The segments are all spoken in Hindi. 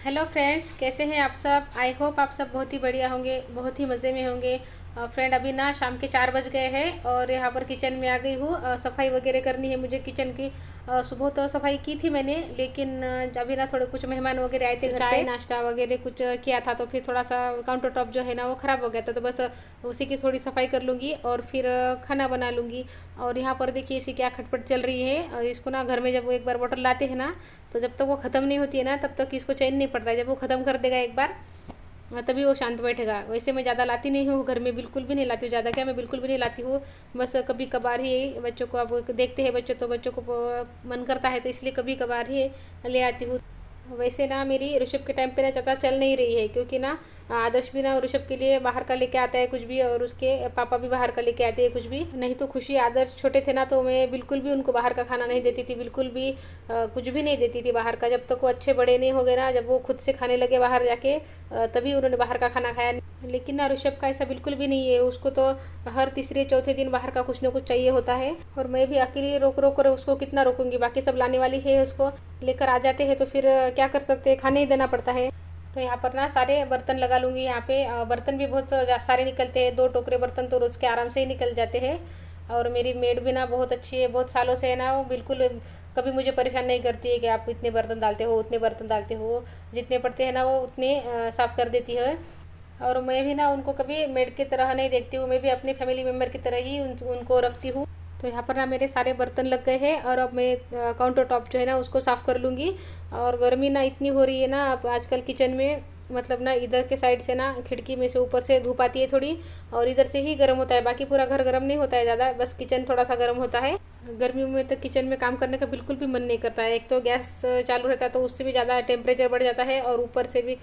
हेलो फ्रेंड्स, कैसे हैं आप सब। आई होप आप सब बहुत ही बढ़िया होंगे, बहुत ही मज़े में होंगे। फ्रेंड, अभी ना शाम के 4 बज गए हैं और यहाँ पर किचन में आ गई हूँ। सफाई वगैरह करनी है मुझे किचन की। सुबह तो सफाई की थी मैंने, लेकिन अभी ना थोड़े कुछ मेहमान वगैरह आए थे घर पे। चाय नाश्ता वगैरह कुछ किया था, तो फिर थोड़ा सा काउंटर टॉप जो है ना वो ख़राब हो गया था, तो बस उसी की थोड़ी सफाई कर लूँगी और फिर खाना बना लूँगी। और यहाँ पर देखिए इसी क्या खटपट चल रही है। और इसको ना घर में जब वो एक बार बोतल लाते हैं ना, तो जब तक वो ख़त्म नहीं होती है ना तब तक इसको चैन नहीं पड़ता है। जब वो ख़त्म कर देगा एक बार, तभी वो शांत बैठेगा। वैसे मैं ज़्यादा लाती नहीं हूँ घर में, बिल्कुल भी नहीं लाती हूँ ज़्यादा। क्या, मैं बिल्कुल भी नहीं लाती हूँ। बस कभी कभार ही बच्चों को, अब देखते हैं बच्चे तो बच्चों को मन करता है, तो इसलिए कभी कभार ही ले आती हूँ। वैसे ना मेरी ऋषभ के टाइम पे ना ज़्यादा चल नहीं रही है, क्योंकि ना आदर्श भी ना ऋषभ के लिए बाहर का लेके आता है कुछ भी, और उसके पापा भी बाहर का लेके आते हैं कुछ भी। नहीं तो खुशी आदर्श छोटे थे ना, तो मैं बिल्कुल भी उनको बाहर का खाना नहीं देती थी, बिल्कुल भी कुछ भी नहीं देती थी बाहर का। जब तक वो अच्छे बड़े नहीं हो गए ना, जब वो खुद से खाने लगे बाहर जाके, तभी उन्होंने बाहर का खाना खाया। लेकिन ना ऋषभ का ऐसा बिल्कुल भी नहीं है। उसको तो हर तीसरे चौथे दिन बाहर का कुछ ना कुछ चाहिए होता है। और मैं भी अकेले रोक रोक कर उसको कितना रोकूंगी, बाकी सब लाने वाली है, उसको लेकर आ जाते हैं, तो फिर क्या कर सकते हैं, खाने ही देना पड़ता है। तो यहाँ पर ना सारे बर्तन लगा लूँगी। यहाँ पे बर्तन भी बहुत सारे निकलते हैं, 2 टोकरे बर्तन तो रोज़ के आराम से ही निकल जाते हैं। और मेरी मेड भी ना बहुत अच्छी है, बहुत सालों से है ना, वो बिल्कुल कभी मुझे परेशान नहीं करती है कि आप इतने बर्तन डालते हो, उतने बर्तन डालते हो। जितने पड़ते हैं ना वो उतने साफ़ कर देती है। और मैं भी ना उनको कभी मेड की तरह नहीं देखती हूँ, मैं भी अपने फैमिली मेम्बर की तरह ही उनको रखती हूँ। तो यहाँ पर ना मेरे सारे बर्तन लग गए हैं, और अब मैं काउंटर टॉप जो है ना उसको साफ़ कर लूँगी। और गर्मी ना इतनी हो रही है ना अब आजकल किचन में, मतलब ना इधर के साइड से ना खिड़की में से ऊपर से धूप आती है थोड़ी, और इधर से ही गर्म होता है। बाकी पूरा घर गर्म नहीं होता है ज़्यादा, बस किचन थोड़ा सा गर्म होता है। गर्मियों में तो किचन में काम करने का बिल्कुल भी मन नहीं करता है। एक तो गैस चालू रहता है, तो उससे भी ज़्यादा टेम्परेचर बढ़ जाता है, और ऊपर से भी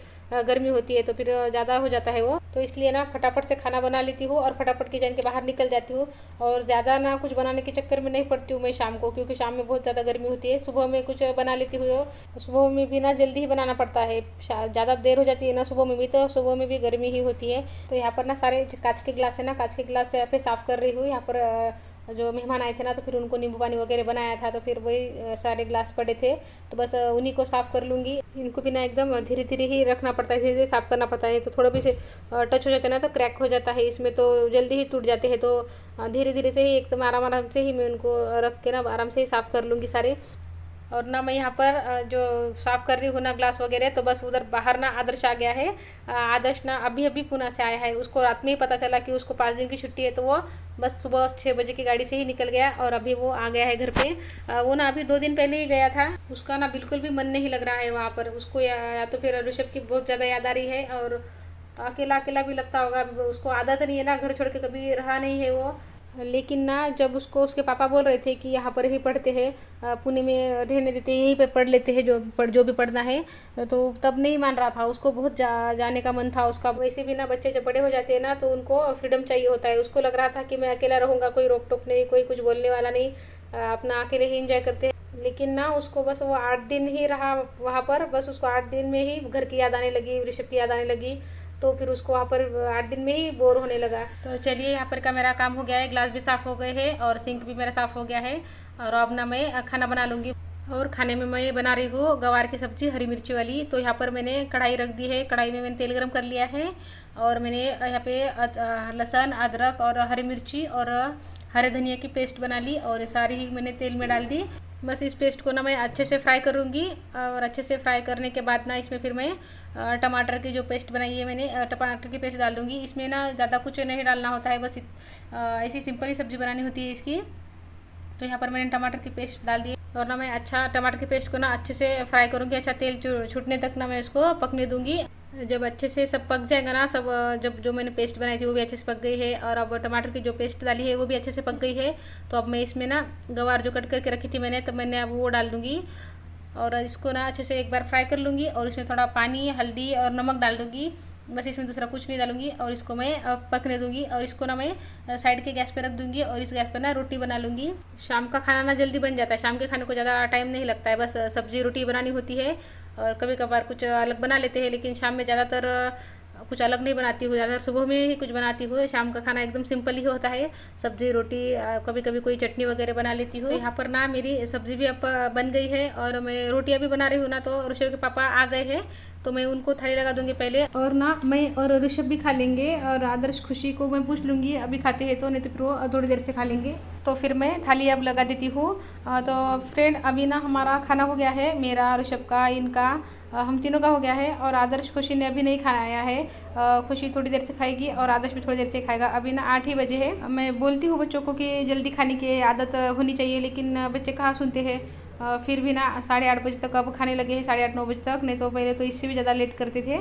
गर्मी होती है, तो फिर ज़्यादा हो जाता है वो। तो इसलिए ना फटाफट से खाना बना लेती हूँ और फटाफट किचन के बाहर निकल जाती हूँ। और ज़्यादा ना कुछ बनाने के चक्कर में नहीं पड़ती हूँ मैं शाम को, क्योंकि शाम में बहुत ज़्यादा गर्मी होती है। सुबह में कुछ बना लेती हूँ, सुबह में भी ना जल्दी ही बनाना पड़ता है। ज़्यादा देर हो जाती है ना सुबह में भी, तो सुबह में भी गर्मी ही होती है। तो यहाँ पर ना सारे कांच के गिलास है ना, कांच के गिलास यहाँ पे साफ़ कर रही हूँ। यहाँ पर जो मेहमान आए थे ना, तो फिर उनको नींबू पानी वगैरह बनाया था, तो फिर वही सारे ग्लास पड़े थे, तो बस उन्हीं को साफ़ कर लूँगी। इनको भी ना एकदम धीरे धीरे ही रखना पड़ता है, धीरे धीरे साफ़ करना पड़ता है, तो थोड़ा भी से टच हो जाता है ना तो क्रैक हो जाता है इसमें, तो जल्दी ही टूट जाते हैं। तो धीरे धीरे से ही एकदम आराम आराम से ही मैं उनको रख के ना आराम से ही साफ़ कर लूँगी सारे। और ना मैं यहाँ पर जो साफ़ कर रही हूँ ना ग्लास वगैरह, तो बस उधर बाहर ना आदर्श आ गया है। आदर्श ना अभी अभी पुणे से आया है, उसको रात में ही पता चला कि उसको 5 दिन की छुट्टी है, तो वो बस सुबह 6 बजे की गाड़ी से ही निकल गया, और अभी वो आ गया है घर पे। वो ना अभी 2 दिन पहले ही गया था। उसका ना बिल्कुल भी मन नहीं लग रहा है वहाँ पर। उसको या तो फिर ऋषभ की बहुत ज़्यादा याद आ रही है, और अकेला अकेला भी लगता होगा। उसको आदत नहीं है ना, घर छोड़ के कभी रहा नहीं है वो। लेकिन ना जब उसको उसके पापा बोल रहे थे कि यहाँ पर ही पढ़ते हैं, पुणे में रहने देते हैं, यहीं पे पढ़ लेते हैं जो भी पढ़ना है, तो तब नहीं मान रहा था। उसको बहुत जाने का मन था उसका। वैसे भी ना बच्चे जब बड़े हो जाते हैं ना, तो उनको फ्रीडम चाहिए होता है। उसको लग रहा था कि मैं अकेला रहूँगा, कोई रोक टोक नहीं, कोई कुछ बोलने वाला नहीं, अपना अकेले ही इंजॉय करते हैं। लेकिन ना उसको बस वो 8 दिन ही रहा वहाँ पर, बस उसको 8 दिन में ही घर की याद आने लगी, ऋषभ की याद आने लगी, तो फिर उसको वहाँ पर 8 दिन में ही बोर होने लगा। तो चलिए, यहाँ पर का मेरा काम हो गया है, ग्लास भी साफ़ हो गए हैं और सिंक भी मेरा साफ़ हो गया है। और अब ना मैं खाना बना लूँगी। और खाने में मैं बना रही हूँ गवार की सब्ज़ी हरी मिर्ची वाली। तो यहाँ पर मैंने कढ़ाई रख दी है, कढ़ाई में मैंने तेल गरम कर लिया है, और मैंने यहाँ पे लहसुन अदरक और हरी मिर्ची और हरे धनिया की पेस्ट बना ली, और सारी ही मैंने तेल में डाल दी। बस इस पेस्ट को ना मैं अच्छे से फ्राई करूँगी, और अच्छे से फ्राई करने के बाद ना इसमें फिर मैं टमाटर की जो पेस्ट बनाई है मैंने, टमाटर की पेस्ट डाल दूँगी। इसमें ना ज़्यादा कुछ नहीं डालना होता है, बस ऐसी सिंपल ही सब्ज़ी बनानी होती है इसकी। तो यहाँ पर मैंने टमाटर की पेस्ट डाल दी, और ना मैं अच्छा टमाटर की पेस्ट को ना अच्छे से फ्राई करूँगी, अच्छा तेल छूटने तक ना मैं उसको पकने दूँगी। जब अच्छे से सब पक जाएगा ना सब, जब जो मैंने पेस्ट बनाई थी वो भी अच्छे से पक गई है, और अब टमाटर की जो पेस्ट डाली है वो भी अच्छे से पक गई है। तो अब मैं इसमें ना गवार जो कट करके रखी थी मैंने, तो मैंने अब वो डाल दूँगी, और इसको ना अच्छे से एक बार फ्राई कर लूँगी, और इसमें थोड़ा पानी हल्दी और नमक डाल दूँगी, बस इसमें दूसरा कुछ नहीं डालूँगी। और इसको मैं पकने दूँगी, और इसको ना मैं साइड के गैस पे रख दूँगी, और इस गैस पर ना रोटी बना लूँगी। शाम का खाना ना जल्दी बन जाता है, शाम के खाने को ज़्यादा टाइम नहीं लगता है, बस सब्ज़ी रोटी बनानी होती है, और कभी कभार कुछ अलग बना लेते हैं। लेकिन शाम में ज़्यादातर कुछ अलग नहीं बनाती हूँ, ज़्यादा सुबह में ही कुछ बनाती हूँ। शाम का खाना एकदम सिंपल ही होता है, सब्जी रोटी, कभी कभी कोई चटनी वगैरह बना लेती हूँ। यहाँ पर ना मेरी सब्जी भी अब बन गई है और मैं रोटियाँ भी बना रही हूँ ना, तो ऋषभ के पापा आ गए हैं तो मैं उनको थाली लगा दूंगी पहले, और ना मैं और ऋषभ भी खा लेंगे, और आदर्श खुशी को मैं पूछ लूँगी अभी खाते हैं तो, नहीं तो फिर वो थोड़ी देर से खा लेंगे। तो फिर मैं थाली अब लगा देती हूँ। तो फ्रेंड अभी ना हमारा खाना हो गया है, मेरा, ऋषभ का, इनका, हम तीनों का हो गया है, और आदर्श खुशी ने अभी नहीं खाना आया है। खुशी थोड़ी देर से खाएगी और आदर्श भी थोड़ी देर से खाएगा। अभी ना 8 ही बजे है। मैं बोलती हूँ बच्चों को कि जल्दी खाने की आदत होनी चाहिए, लेकिन बच्चे कहाँ सुनते हैं। फिर भी ना 8:30 बजे तक अब खाने लगे हैं, 8:30-9 बजे तक, नहीं तो पहले तो इससे भी ज़्यादा लेट करते थे।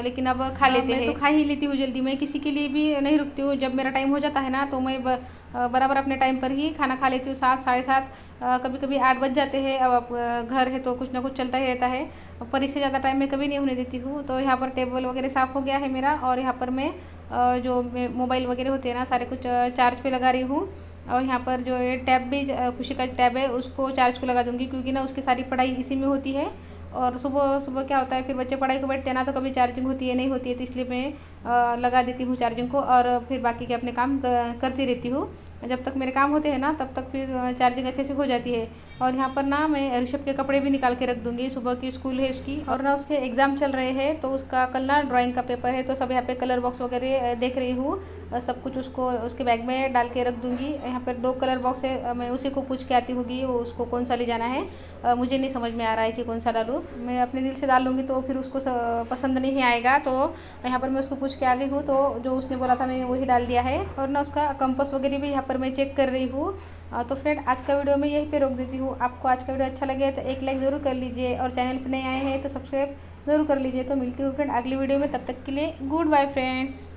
लेकिन अब खा लेते हैं। मैं तो खा ही लेती हूँ जल्दी, मैं किसी के लिए भी नहीं रुकती हूँ। जब मेरा टाइम हो जाता है ना तो मैं बराबर अपने टाइम पर ही खाना खा लेती हूँ, 7, 7:30, कभी कभी 8 बज जाते हैं। अब घर है तो कुछ ना कुछ चलता ही रहता है, पर इससे ज़्यादा टाइम मैं कभी नहीं होने देती हूँ। तो यहाँ पर टेबल वगैरह साफ़ हो गया है मेरा, और यहाँ पर मैं जो मोबाइल वगैरह होते हैं ना, सारे कुछ चार्ज पे लगा रही हूँ। और यहाँ पर जो ये टैब भी, खुशी का टैब है, उसको चार्ज को लगा दूँगी, क्योंकि ना उसकी सारी पढ़ाई इसी में होती है। और सुबह सुबह क्या होता है, फिर बच्चे पढ़ाई को बैठते हैं ना, तो कभी चार्जिंग होती है नहीं होती है, तो इसलिए मैं लगा देती हूँ चार्जिंग को, और फिर बाकी के अपने काम करती रहती हूँ। जब तक मेरे काम होते हैं ना तब तक फिर चार्जिंग अच्छे से हो जाती है। और यहाँ पर ना मैं ऋषभ के कपड़े भी निकाल के रख दूँगी, सुबह की स्कूल है उसकी, और ना उसके एग्ज़ाम चल रहे हैं, तो उसका कल ना ड्राइंग का पेपर है। तो सब यहाँ पे कलर बॉक्स वगैरह देख रही हूँ, सब कुछ उसको उसके बैग में डाल के रख दूँगी। यहाँ पर 2 कलर बॉक्स है, मैं उसी को पूछ के आती होगी वो उसको कौन सा ले जाना है। मुझे नहीं समझ में आ रहा है कि कौन सा डालूँ, मैं अपने दिल से डाल लूँगी तो फिर उसको पसंद नहीं आएगा। तो यहाँ पर मैं उसको पूछ के आ गई हूँ, तो जो उसने बोला था मैंने वही डाल दिया है। और ना उसका कंपास वगैरह भी यहाँ पर मैं चेक कर रही हूँ। तो फ्रेंड आज का वीडियो मैं यहीं पे रोक देती हूँ। आपको आज का वीडियो अच्छा लगे तो एक लाइक ज़रूर कर लीजिए, और चैनल पर नए आए हैं तो सब्सक्राइब ज़रूर कर लीजिए। तो मिलती हूँ फ्रेंड अगली वीडियो में, तब तक के लिए गुड बाय फ्रेंड्स।